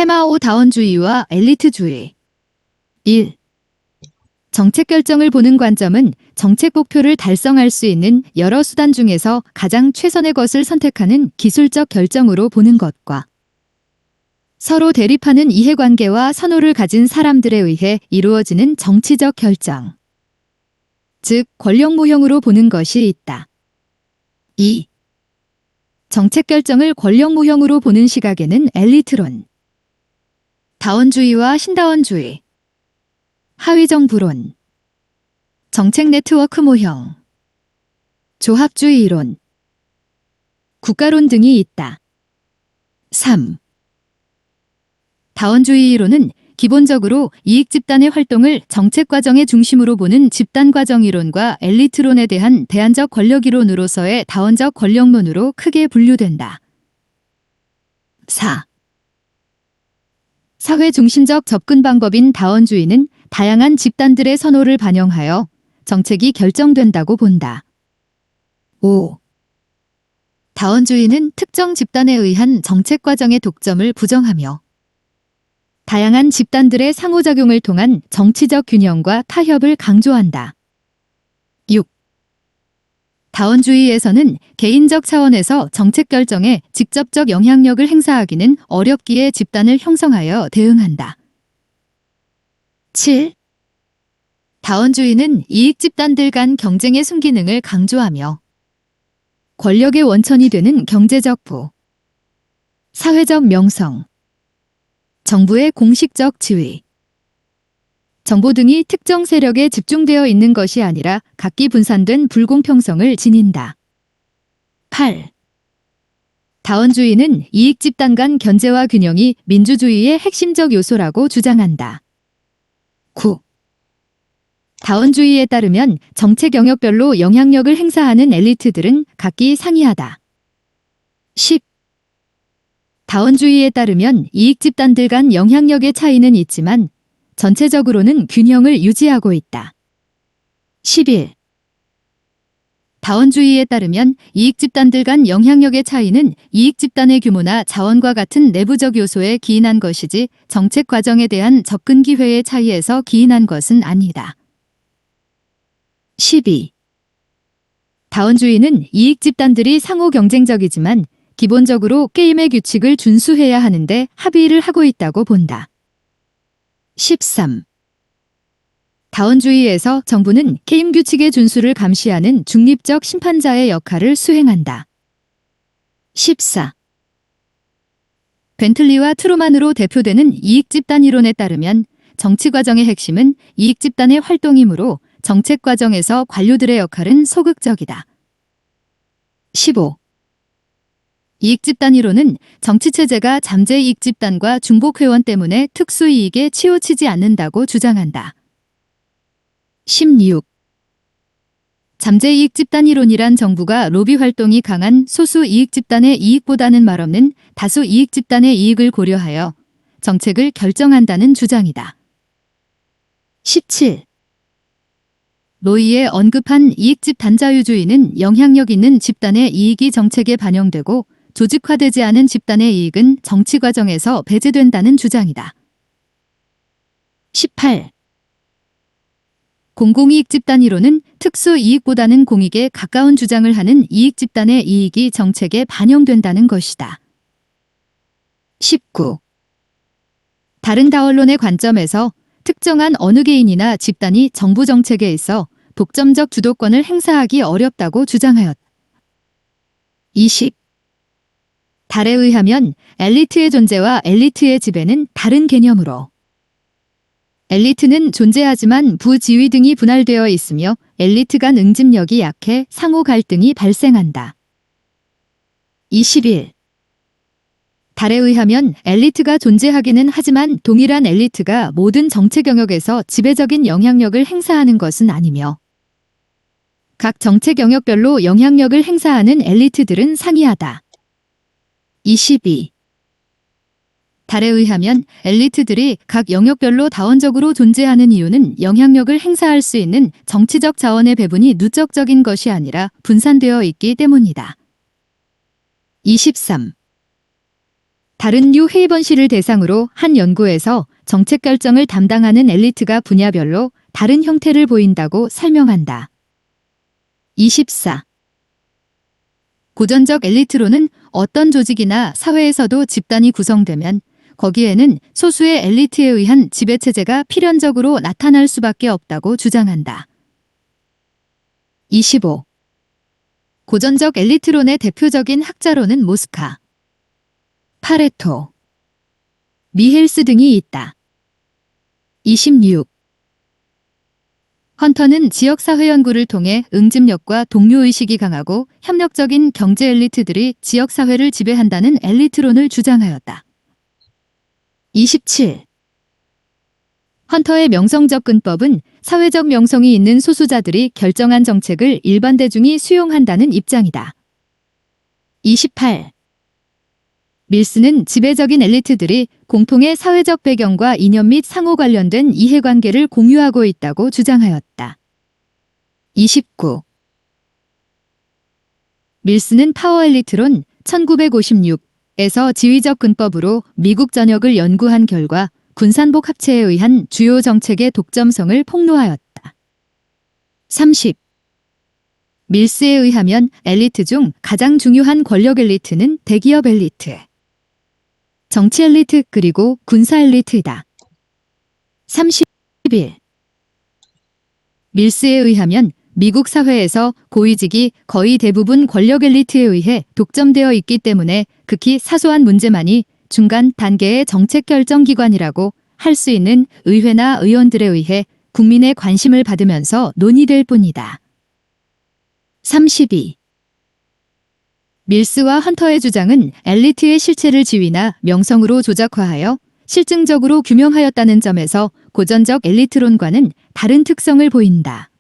해마오 다원주의와 엘리트주의. 1. 정책 결정을 보는 관점은 정책 목표를 달성할 수 있는 여러 수단 중에서 가장 최선의 것을 선택하는 기술적 결정으로 보는 것과 서로 대립하는 이해관계와 선호를 가진 사람들에 의해 이루어지는 정치적 결정, 즉 권력 모형으로 보는 것이 있다. 2. 정책 결정을 권력 모형으로 보는 시각에는 엘리트론, 다원주의와 신다원주의, 하위정부론, 정책 네트워크 모형, 조합주의 이론, 국가론 등이 있다. 3. 다원주의 이론은 기본적으로 이익 집단의 활동을 정책 과정의 중심으로 보는 집단 과정 이론과 엘리트론에 대한 대안적 권력 이론으로서의 다원적 권력론으로 크게 분류된다. 4. 사회 중심적 접근 방법인 다원주의는 다양한 집단들의 선호를 반영하여 정책이 결정된다고 본다. 5. 다원주의는 특정 집단에 의한 정책 과정의 독점을 부정하며 다양한 집단들의 상호작용을 통한 정치적 균형과 타협을 강조한다. 6. 다원주의에서는 개인적 차원에서 정책 결정에 직접적 영향력을 행사하기는 어렵기에 집단을 형성하여 대응한다. 7. 다원주의는 이익 집단들 간 경쟁의 순기능을 강조하며 권력의 원천이 되는 경제적 부, 사회적 명성, 정부의 공식적 지위, 정보 등이 특정 세력에 집중되어 있는 것이 아니라 각기 분산된 불공평성을 지닌다. 8. 다원주의는 이익 집단 간 견제와 균형이 민주주의의 핵심적 요소라고 주장한다. 9. 다원주의에 따르면 정책 영역별로 영향력을 행사하는 엘리트들은 각기 상이하다. 10. 다원주의에 따르면 이익 집단들 간 영향력의 차이는 있지만 전체적으로는 균형을 유지하고 있다. 11. 다원주의에 따르면 이익 집단들 간 영향력의 차이는 이익 집단의 규모나 자원과 같은 내부적 요소에 기인한 것이지 정책 과정에 대한 접근 기회의 차이에서 기인한 것은 아니다. 12. 다원주의는 이익 집단들이 상호 경쟁적이지만 기본적으로 게임의 규칙을 준수해야 하는데 합의를 하고 있다고 본다. 13. 다원주의에서 정부는 게임 규칙의 준수를 감시하는 중립적 심판자의 역할을 수행한다. 14. 벤틀리와 트루만으로 대표되는 이익 집단 이론에 따르면 정치 과정의 핵심은 이익 집단의 활동이므로 정책 과정에서 관료들의 역할은 소극적이다. 15. 이익집단 이론은 정치체제가 잠재이익집단과 중복회원 때문에 특수이익에 치우치지 않는다고 주장한다. 16. 잠재이익집단 이론이란 정부가 로비 활동이 강한 소수 이익집단의 이익보다는 말없는 다수 이익집단의 이익을 고려하여 정책을 결정한다는 주장이다. 17. 로이의 언급한 이익집단 자유주의는 영향력 있는 집단의 이익이 정책에 반영되고 조직화되지 않은 집단의 이익은 정치 과정에서 배제된다는 주장이다. 18. 공공이익 집단 이론은 특수 이익보다는 공익에 가까운 주장을 하는 이익 집단의 이익이 정책에 반영된다는 것이다. 19. 다른 다원론의 관점에서 특정한 어느 개인이나 집단이 정부 정책에 있어 독점적 주도권을 행사하기 어렵다고 주장하였다. 20. 달에 의하면 엘리트의 존재와 엘리트의 지배는 다른 개념으로 엘리트는 존재하지만 부지위 등이 분할되어 있으며 엘리트 간 응집력이 약해 상호 갈등이 발생한다. 21. 달에 의하면 엘리트가 존재하기는 하지만 동일한 엘리트가 모든 정책 영역에서 지배적인 영향력을 행사하는 것은 아니며 각 정책 영역별로 영향력을 행사하는 엘리트들은 상이하다. 22. 달에 의하면 엘리트들이 각 영역별로 다원적으로 존재하는 이유는 영향력을 행사할 수 있는 정치적 자원의 배분이 누적적인 것이 아니라 분산되어 있기 때문이다. 23. 다른 류 헤이번 씨를 대상으로 한 연구에서 정책 결정을 담당하는 엘리트가 분야별로 다른 형태를 보인다고 설명한다. 24. 고전적 엘리트론은 어떤 조직이나 사회에서도 집단이 구성되면 거기에는 소수의 엘리트에 의한 지배체제가 필연적으로 나타날 수밖에 없다고 주장한다. 25. 고전적 엘리트론의 대표적인 학자로는 모스카, 파레토, 미헬스 등이 있다. 26. 헌터는 지역사회 연구를 통해 응집력과 동료의식이 강하고 협력적인 경제 엘리트들이 지역사회를 지배한다는 엘리트론을 주장하였다. 27. 헌터의 명성적 근법은 사회적 명성이 있는 소수자들이 결정한 정책을 일반 대중이 수용한다는 입장이다. 28. 밀스는 지배적인 엘리트들이 공통의 사회적 배경과 이념 및 상호 관련된 이해관계를 공유하고 있다고 주장하였다. 29. 밀스는 파워 엘리트론 1956에서 지휘적 근법으로 미국 전역을 연구한 결과 군산복 합체에 의한 주요 정책의 독점성을 폭로하였다. 30. 밀스에 의하면 엘리트 중 가장 중요한 권력 엘리트는 대기업 엘리트, 정치 엘리트 그리고 군사 엘리트이다. 31. 밀스에 의하면 미국 사회에서 고위직이 거의 대부분 권력 엘리트에 의해 독점되어 있기 때문에 극히 사소한 문제만이 중간 단계의 정책 결정 기관이라고 할 수 있는 의회나 의원들에 의해 국민의 관심을 받으면서 논의될 뿐이다. 32. 밀스와 헌터의 주장은 엘리트의 실체를 지위나 명성으로 조작화하여 실증적으로 규명하였다는 점에서 고전적 엘리트론과는 다른 특성을 보인다.